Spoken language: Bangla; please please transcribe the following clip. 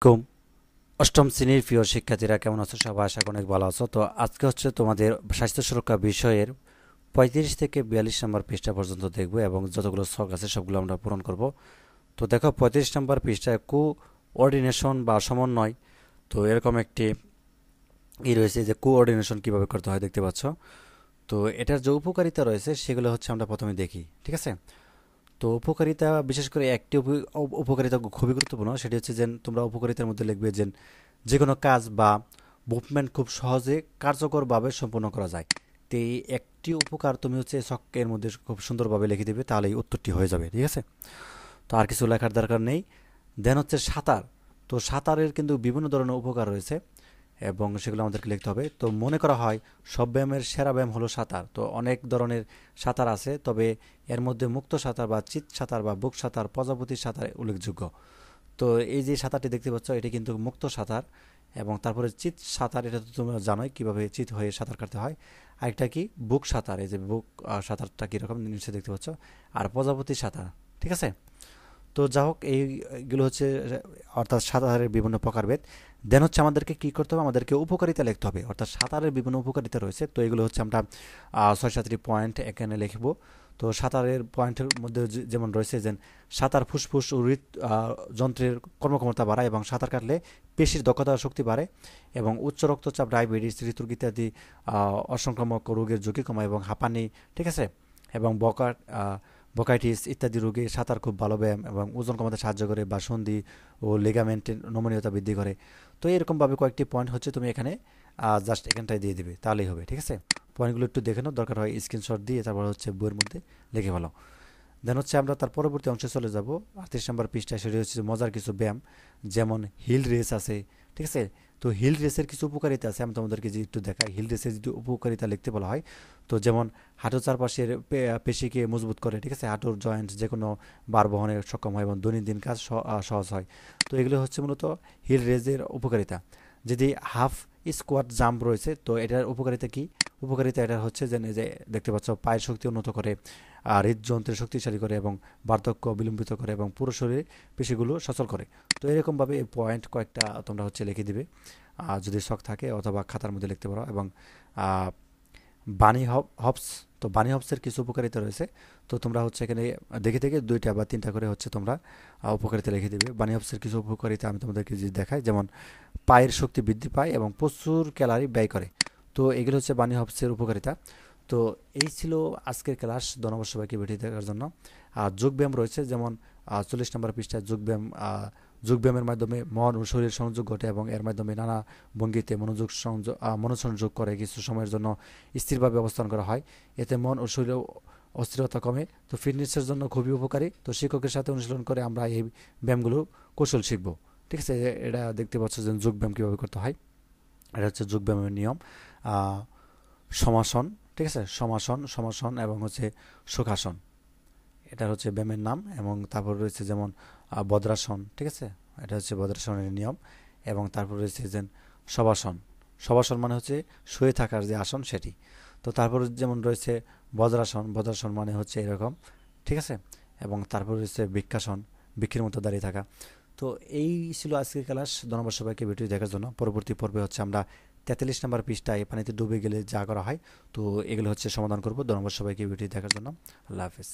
কুম অষ্টম শ্রেণীর প্রিয় শিক্ষার্থীরা কেমন আছো? সবাই আশা করি অনেক ভালো আছো। তো আজকে হচ্ছে তোমাদের স্বাস্থ্য সুরক্ষা বিষয়ের 35 থেকে 42 নম্বর পৃষ্ঠা পর্যন্ত দেখবো এবং যতগুলো ছক আছে সবগুলো আমরা পূরণ করব। তো দেখো 35 নম্বর পৃষ্ঠায় কোঅর্ডিনেশন বা সমন্বয়। তো এরকম একটি রয়েছে যে কোঅর্ডিনেশন কিভাবে করতে হয় দেখতে পাচ্ছ। তো এটার যে উপকারিতা রয়েছে সেগুলো হচ্ছে আমরা প্রথমে দেখি, ঠিক আছে? তো উপকারিতা বিশেষ করে একটি উপকারিতা খুবই গুরুত্বপূর্ণ, সেটি হচ্ছে যে তোমরা উপকারিতার মধ্যে লিখবে যে যে কোনো কাজ বা মুভমেন্ট খুব সহজে কার্যকরভাবে সম্পন্ন করা যায়। তো এই একটি উপকার তুমি হচ্ছে ছকের মধ্যে খুব সুন্দরভাবে লিখে দিবে, তাহলেই উত্তরটি হয়ে যাবে, ঠিক আছে? তো আর কিছু লেখার দরকার নেই। দেন হচ্ছে সাঁতার। তো সাঁতারের কিন্তু বিভিন্ন ধরনের উপকার রয়েছে এবং সেগুলো আমাদেরকে লিখতে হবে। তো মনে করা হয় সব ব্যায়ামের সেরা ব্যায়াম হলো সাঁতার। তো অনেক ধরনের সাঁতার আছে, তবে এর মধ্যে মুক্ত সাঁতার বা চিত সাঁতার বা বুক সাঁতার, প্রজাপতি সাঁতার উল্লেখযোগ্য। তো এই যে সাঁতারটি দেখতে পাচ্ছ এটি কিন্তু মুক্ত সাঁতার। এবং তারপরে চিত সাঁতার, এটা তো তোমরা জানোই কীভাবে চিত হয়ে সাঁতার কাটতে হয়। আরেকটা কি বুক সাঁতার, এই যে বুক সাঁতারটা কীরকম নিচে দেখতে পাচ্ছ। আর প্রজাপতি সাঁতার, ঠিক আছে? তো যা হোক, এইগুলো হচ্ছে অর্থাৎ সাঁতারের বিভিন্ন প্রকারভেদ। দেন হচ্ছে আমাদেরকে কী করতে হবে, আমাদেরকে উপকারিতা লিখতে হবে। অর্থাৎ সাঁতারের বিভিন্ন উপকারিতা রয়েছে, তো এগুলো হচ্ছে আমরা ৬-৭টি পয়েন্ট এখানে লিখব। তো সাঁতারের পয়েন্টের মধ্যে যেমন রয়েছে যে সাঁতার ফুসফুস ও যন্ত্রের কর্মক্ষমতা বাড়ায় এবং সাঁতার কাটলে পেশির দক্ষতা ও শক্তি বাড়ে এবং উচ্চ রক্তচাপ, ডায়াবেটিস, হৃদরোগ ইত্যাদি অসংক্রামক রোগের ঝুঁকি কমায় এবং হাঁপানি, ঠিক আছে? এবং বকাইটিস ইত্যাদি রোগে সাঁতার খুব ভালো ব্যায়াম এবং ওজন কমাতে সাহায্য করে বা সন্ধি ও লিগামেন্টের নমনীয়তা বৃদ্ধি করে। তো এরকমভাবে কয়েকটি পয়েন্ট হচ্ছে তুমি এখানে জাস্ট এখানটায় দিয়ে দিবে, তাহলেই হবে, ঠিক আছে? পয়েন্টগুলো একটু দেখে নাও, দরকার হয় স্ক্রিনশট দিয়ে তারপর হচ্ছে বইয়ের মধ্যে লিখে ভালো। দেন হচ্ছে আমরা তার পরবর্তী অংশে চলে যাব। 38 নম্বর পৃষ্ঠায় সেটি হচ্ছে মজার কিছু ব্যায়াম, যেমন হিল রেস আছে, ঠিক আছে? তো হিল রেসের কিছু উপকারিতা আছে, আমি তোমাদেরকে যে একটু দেখাই। হিল রেসের যদি উপকারিতা লিখতে বলা হয়, তো যেমন হাঁটুর চারপাশের পেশিকে মজবুত করে, ঠিক আছে? হাঁটুর জয়েন্ট যে কোনো বার বহনে সক্ষম হয় এবং দৈনন্দিন কাজ সহজ হয়। তো এগুলো হচ্ছে মূলত হিল রেসের উপকারিতা। যদি হাফ স্কোয়াট জাম্প রয়েছে, তো এটার উপকারিতা কি? উপকারিতা এটা হচ্ছে যে দেখতে পাচ্ছ পায়ের শক্তি উন্নত করে, হৃদযন্ত্রের শক্তিশালী করে এবং বার্ধক্য বিলম্বিত করে এবং পুরো শরীরে পেশিগুলো সচল করে। তো এরকমভাবে এই পয়েন্ট কয়েকটা তোমরা হচ্ছে লিখে দিবে, যদি শখ থাকে, অথবা খাতার মধ্যে লিখতে পারো। এবং বানি হপস, তো বানি হপসের কিছু উপকারিতা রয়েছে। তো তোমরা হচ্ছে এখানে দেখে দেখে 2টা বা 3টা করে হচ্ছে তোমরা উপকারিতা লিখে দিবে। বানি হপসের কিছু উপকারিতা আমি তোমাদেরকে যদি দেখাই, যেমন পায়ের শক্তি বৃদ্ধি পায় এবং প্রচুর ক্যালারি ব্যয় করে। তো এগুলো হচ্ছে বানি হপসের উপকারিতা। তো এই ছিল আজকের ক্লাস। ধন্যবাদ সবাইকে ভিডিও দেখার জন্য। আর যোগব্যায়াম রয়েছে, যেমন 40 নম্বর পৃষ্ঠায় যোগব্যায়াম। যোগব্যায়ামের মাধ্যমে মন ও শরীর সংযোগ ঘটে এবং এর মাধ্যমে নানা ভঙ্গিতে মনোসংযোগ করে কিছু সময়ের জন্য স্থিরভাবে অবস্থান করা হয়। এতে মন ও শরীরে অস্থিরতা কমে। তো ফিটনেসের জন্য খুবই উপকারী। তো শিক্ষকের সাথে অনুশীলন করে আমরা এই ব্যায়ামগুলো কৌশল শিখব, ঠিক আছে? এটা দেখতে পাচ্ছ যে যোগব্যায়াম কীভাবে করতে হয়। এটা হচ্ছে যোগব্যায়ামের নিয়ম। সমাসন, ঠিক আছে? সমাসন, সমাসন এবং হচ্ছে সুখাসন, এটা হচ্ছে ব্যায়ামের নাম। এবং তারপর রয়েছে যেমন বদ্রাসন, ঠিক আছে? এটা হচ্ছে বদ্রাসনের নিয়ম। এবং তারপর রয়েছে যে শবাসন। শবাসন মানে হচ্ছে শুয়ে থাকার যে আসন সেটি। তো তারপর যেমন রয়েছে বজ্রাসন। বজ্রাসন মানে হচ্ছে এরকম, ঠিক আছে? এবং তারপর রয়েছে বৃক্ষাসন, বৃক্ষের মতো দাঁড়িয়ে থাকা। তো এই ছিল আজকের ক্লাস। ধন্যবাদ সবাইকে ভিডিও দেখার জন্য। পরবর্তী পর্বে হচ্ছে আমরা 43 নম্বর পৃষ্ঠায় পানিতে ডুবে গেলে যা করা হয়, তো এগুলো হচ্ছে সমাধান করব। ধন্যবাদ সবাইকে ভিডিও দেখার জন্য। আল্লাহ হাফেজ।